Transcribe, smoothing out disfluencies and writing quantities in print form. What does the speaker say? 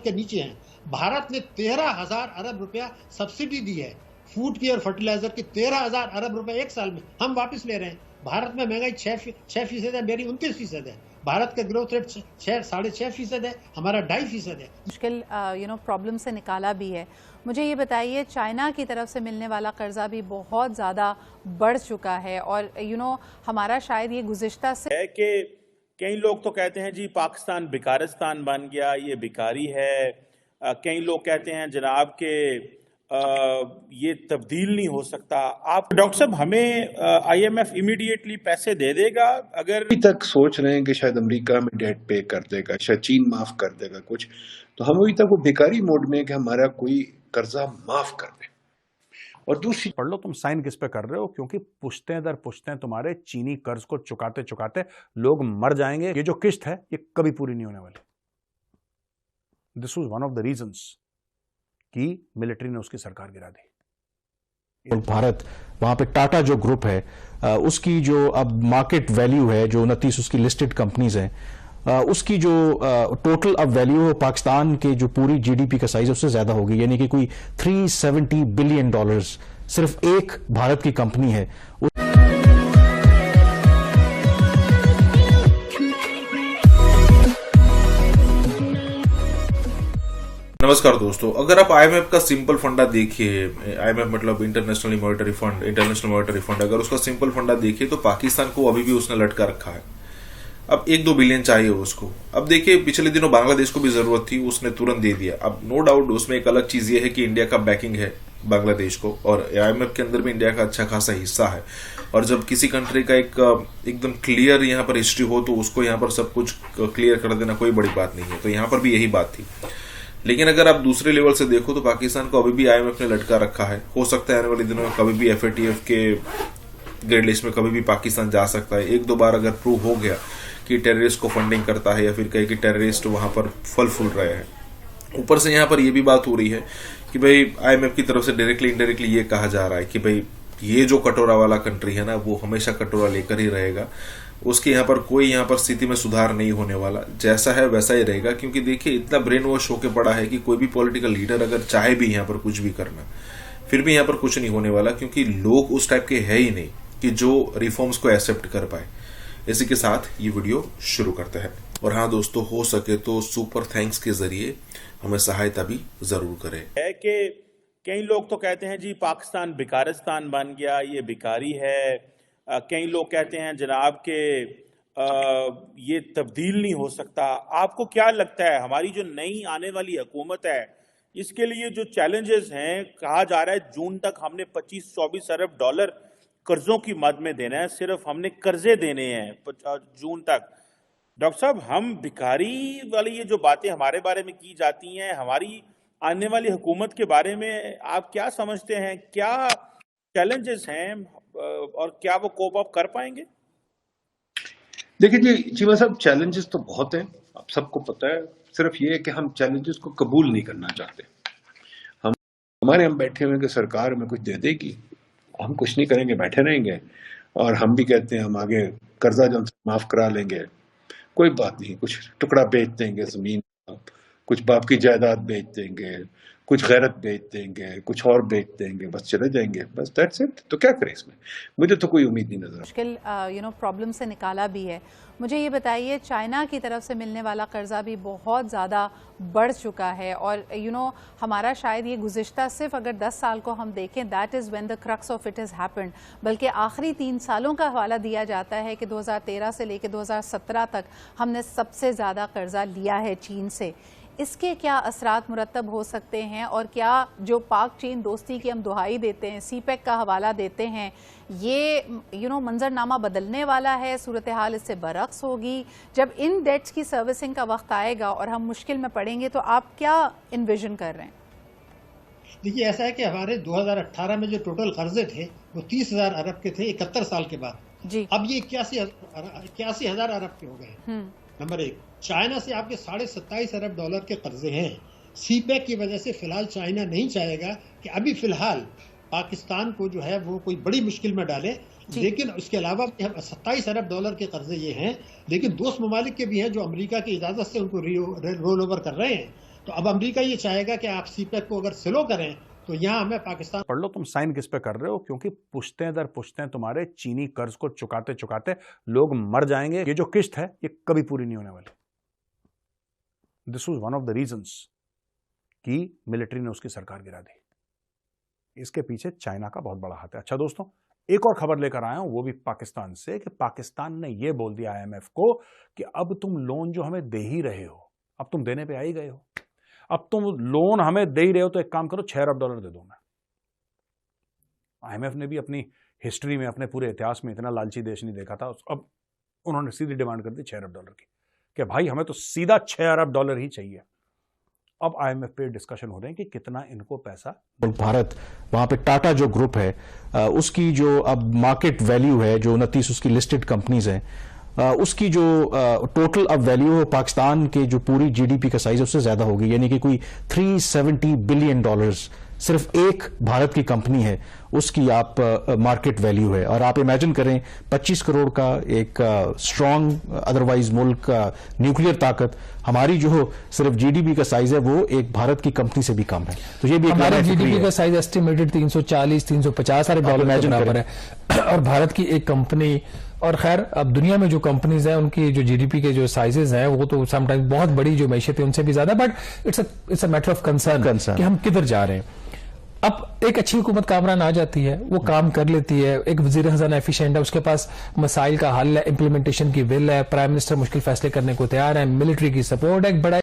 के नीचे हैं। भारत ने 13,000 अरब रुपया सब्सिडी दी है फूड की और फर्टिलाइजर की, 13,000 अरब रुपए एक साल में हम वापस ले रहे हैं। भारत में महंगाई 6% है, मेरी 29% है। भारत का ग्रोथ रेट 6.5% है, हमारा 2.5% है। मुश्किल प्रॉब्लम से निकाला भी है। मुझे ये बताइए, चाइना की तरफ से मिलने वाला कर्जा भी बहुत ज़्यादा बढ़ चुका है और हमारा शायद ये गुज़िश्ता से है कि कई लोग तो कहते हैं जी पाकिस्तान बिकारिस्तान बन गया, ये बिकारी है। कई लोग कहते हैं जनाब के ये तब्दील नहीं हो सकता। आप डॉक्टर साहब, हमें IMF इमीडिएटली पैसे दे देगा? अगर अभी तक सोच रहे हैं कि शायद अमेरिका में डेट पे कर देगा, शायद चीन माफ कर देगा कुछ, तो हम अभी तक वो बेकारी मोड में कि हमारा कोई कर्जा माफ कर दे। और दूसरी पढ़ लो, तुम साइन किस पे कर रहे हो? क्योंकि पुश्तें दर पुश्तें तुम्हारे चीनी कर्ज को चुकाते चुकाते लोग मर जाएंगे। ये जो किस्त है ये कभी पूरी नहीं होने वाली। This was one of the reasons कि मिलिट्री ने उसकी सरकार गिरा दी। भारत, वहां पे टाटा जो ग्रुप है उसकी जो अब मार्केट वैल्यू है, जो 29 उसकी लिस्टेड कंपनीज हैं, उसकी जो टोटल अब वैल्यू पाकिस्तान के जो पूरी GDP का साइज है उससे ज्यादा होगी। यानी कि कोई $370 बिलियन सिर्फ एक भारत की कंपनी है। नमस्कार दोस्तों, अगर आप IMF का सिंपल फंडा देखिए, IMF मतलब इंटरनेशनल मॉनेटरी फंड, अगर उसका सिंपल फंडा देखिए तो पाकिस्तान को अभी भी उसने लटका रखा है। अब 1-2 बिलियन चाहिए उसको। अब देखिए, पिछले दिनों बांग्लादेश को भी जरूरत थी, उसने तुरंत दे दिया। अब नो डाउट उसमें एक अलग चीज ये है कि इंडिया का बैकिंग है बांग्लादेश को, और IMF के अंदर भी इंडिया का अच्छा खासा हिस्सा है। और जब किसी कंट्री का एकदम क्लियर यहाँ पर हिस्ट्री हो तो उसको यहाँ पर सब कुछ क्लियर कर देना कोई बड़ी बात नहीं है। तो यहाँ पर भी यही बात थी। लेकिन अगर आप दूसरे लेवल से देखो तो पाकिस्तान को अभी भी IMF ने लटका रखा है। हो सकता है आने वाले दिनों में कभी भी FATF के ग्रेड लिस्ट में कभी भी पाकिस्तान जा सकता है। 1-2 बार अगर प्रूव हो गया कि टेररिस्ट को फंडिंग करता है या फिर कहे कि टेररिस्ट वहां पर फल फूल रहे हैं। ऊपर से यहाँ पर यह भी बात हो रही है कि भाई IMF की तरफ से डायरेक्टली इनडायरेक्टली ये कहा जा रहा है कि भाई ये जो कटोरा वाला कंट्री है ना, वो हमेशा कटोरा लेकर ही रहेगा। उसके यहाँ पर कोई यहाँ पर स्थिति में सुधार नहीं होने वाला, जैसा है वैसा ही रहेगा। क्योंकि देखिए, इतना ब्रेन वॉश होके पड़ा है कि कोई भी पॉलिटिकल लीडर अगर चाहे भी यहाँ पर कुछ भी करना, फिर भी यहाँ पर कुछ नहीं होने वाला, क्योंकि लोग उस टाइप के है ही नहीं कि जो रिफॉर्म्स को एक्सेप्ट कर पाए। इसी के साथ ये वीडियो शुरू करते हैं। और हाँ दोस्तों, हो सके तो सुपर थैंक्स के जरिए हमें सहायता भी जरूर करें। है कि कई लोग तो कहते हैं जी पाकिस्तान बिकारिस्तान बन गया, ये बिकारी है। कई लोग कहते हैं जनाब के ये तब्दील नहीं हो सकता। आपको क्या लगता है, हमारी जो नई आने वाली हुकूमत है, इसके लिए जो चैलेंजेस हैं, कहा जा रहा है जून तक हमने 25-24 अरब डॉलर कर्जों की मद में देना है, सिर्फ हमने कर्जे देने हैं जून तक। डॉक्टर साहब, हम भिखारी वाली ये जो बातें हमारे बारे में की जाती हैं, हमारी आने वाली हुकूमत के बारे में आप क्या समझते हैं? क्या चैलेंजेस हैं और क्या वो कोप अप कर पाएंगे? देखिए जी चीमा साहब, चैलेंजेस तो बहुत हैं, आप सबको पता है। सिर्फ ये है कि हम चैलेंजेस को कबूल नहीं करना चाहते। हमारे हम बैठे हुए कि सरकार हमें कुछ दे देगी, हम कुछ नहीं करेंगे, बैठे रहेंगे। और हम भी कहते हैं हम आगे कर्जा जो माफ करा लेंगे, कोई बात नहीं, कुछ टुकड़ा बेच देंगे जमीन का, कुछ बाप की जायदाद बेच देंगे, कुछ गैरत बेच देंगे, कुछ और बेच देंगे, बस चले जाएंगे, बस दैट्स इट। तो क्या करें इसमें? मुझे तो कोई उम्मीद नहीं नजर। मुश्किल प्रॉब्लम से निकाला भी है। मुझे ये बताइए, चाइना की तरफ से मिलने वाला कर्जा भी बहुत ज़्यादा बढ़ चुका है और हमारा शायद ये गुज़िश्ता सिर्फ अगर 10 साल को हम देखें, that is when the crux of it is happened. बल्कि आखिरी 3 सालों का हवाला दिया जाता है कि 2013 से लेकर 2017 तक हमने सबसे ज़्यादा कर्जा लिया है चीन से। इसके क्या असरात मुरतब हो सकते हैं और क्या जो पाक चीन दोस्ती की हम दुहाई देते हैं, CPEC का हवाला देते हैं, ये मंजरनामा बदलने वाला है? सूरत हाल इससे बरक्स होगी जब इन डेट्स की सर्विसिंग का वक्त आएगा और हम मुश्किल में पड़ेंगे, तो आप क्या इन्विजन कर रहे हैं? देखिए, ऐसा है कि हमारे 2018 में जो टोटल कर्जे थे वो 30,000 अरब के थे 71 साल के बाद जी। अब ये 81,000 अरब के हो गए। नंबर 1, चाइना से आपके 27.5 अरब डॉलर के कर्जे हैं। CPEC की वजह से फिलहाल चाइना नहीं चाहेगा कि अभी फिलहाल पाकिस्तान को जो है वो कोई बड़ी मुश्किल में डाले, लेकिन उसके अलावा 27 अरब डॉलर के कर्जे ये हैं। लेकिन दोस्त ममालिक के भी हैं जो अमेरिका की इजाजत से उनको रोल ओवर कर रहे हैं। तो अब अमेरिका ये चाहेगा कि आप सीपेक को अगर स्लो करें तो यहाँ हमें पाकिस्तान। पढ़ लो, तुम साइन किस पे कर रहे हो, क्योंकि पुश्तें दर पुश्तें तुम्हारे चीनी कर्ज को चुकाते चुकाते लोग मर जाएंगे। ये जो किश्त है ये कभी पूरी नहीं होने वाली। This was one of the reasons कि मिलिट्री ने उसकी सरकार गिरा दी। इसके पीछे चाइना का बहुत बड़ा हाथ है। अच्छा दोस्तों, एक और खबर लेकर आया हूं, वो भी पाकिस्तान से, कि पाकिस्तान ने यह बोल दिया IMF को कि अब तुम लोन जो हमें दे ही रहे हो, अब तुम देने पे आ ही गए हो, अब तुम लोन हमें दे ही रहे हो तो एक काम करो, $6 अरब दे दो। मैं IMF ने भी अपनी हिस्ट्री में, अपने पूरे इतिहास में इतना लालची देश नहीं देखा था। अब उन्होंने सीधी डिमांड कर दी $6 अरब की, कि भाई हमें तो सीधा $6 अरब ही चाहिए। अब IMF पे डिस्कशन हो रहे हैं कि कितना इनको पैसा। भारत, वहां पे टाटा जो ग्रुप है उसकी जो अब मार्केट वैल्यू है, जो 29 उसकी लिस्टेड कंपनीज हैं, उसकी जो टोटल अब वैल्यू है पाकिस्तान के जो पूरी GDP का साइज है उससे ज्यादा होगी। यानी कि कोई $370 बिलियन सिर्फ एक भारत की कंपनी है उसकी आप मार्केट वैल्यू है। और आप इमेजिन करें 25 करोड़ का एक स्ट्रांग अदरवाइज मुल्क का न्यूक्लियर ताकत, हमारी जो सिर्फ GDP का साइज है वो एक भारत की कंपनी से भी कम है। तो ये भी हमारे GDP का साइज एस्टिमेटेड 340-350 अरब डॉलर के बराबर है, और भारत की एक कंपनी। और खैर अब दुनिया में जो कंपनीज हैं उनकी जो GDP के जो साइजेस हैं वो तो समटाइम्स बहुत बड़ी जो मैशियत है उनसे भी ज्यादा, but it's a matter of concern कि हम किधर जा रहे हैं। अब एक अच्छी हुकूमत कामरान आ जाती है, वो काम कर लेती है, एक वजीर खजाना एफिशिएंट है, उसके पास मसाइल का हल है, इंप्लीमेंटेशन की विल है, प्राइम मिनिस्टर मुश्किल फैसले करने को तैयार है, मिलिट्री की सपोर्ट है, एक बड़ा